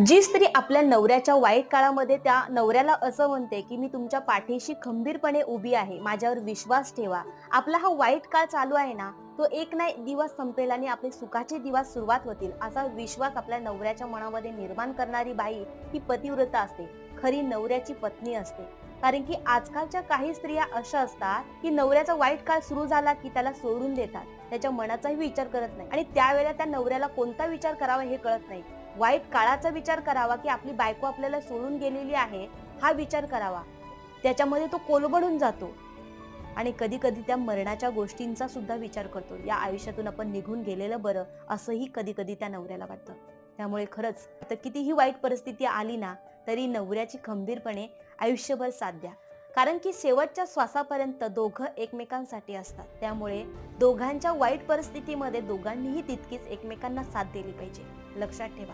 जी स्त्री आपल्या नवऱ्याच्या वाईट काळामध्ये त्या नवऱ्याला असं म्हणते की मी तुमच्या पाठीशी खंबीरपणे उभी आहे, माझ्यावर विश्वास ठेवा. आपला हा वाईट काळ चालू आहे ना, तो एक नाही दिवस संपेल आणि आपले सुखाचे दिवस सुरुवात होतील, असा विश्वास आपल्या नवऱ्याच्या मनामध्ये निर्माण करणारी बाई ही पतिव्रता असते, खरी नवऱ्याची पत्नी असते. कारण की आजकालच्या काही स्त्रिया अशा असतात की नवऱ्याचा वाईट काळ सुरू झाला की त्याला सोडून देतात, त्याच्या मनाचाही विचार करत नाही आणि त्यावेळेला त्या नवऱ्याला कोणता विचार करावा हे कळत नाही. वाईट काळाचा विचार करावा की आपली बायको आपल्याला सोडून गेलेली आहे, हा विचार करावा. त्याच्यामध्ये तो कोलबडून जातो आणि कधी कधी त्या मरणाच्या गोष्टींचा सुद्धा विचार करतो. या आयुष्यातून आपण निघून गेलेलं बरं, असंही कधी कधी त्या नवऱ्याला वाटतं. त्यामुळे खरंच आता कितीही वाईट परिस्थिती आली ना, तरी नवऱ्याची खंबीरपणे आयुष्यभर साथ द्या. कारण की शेवटच्या श्वासापर्यंत दोघं एकमेकांसाठी असतात. त्यामुळे दोघांच्या वाईट परिस्थितीमध्ये दोघांनीही तितकीच एकमेकांना साथ दिली पाहिजे. लक्षात ठेवा.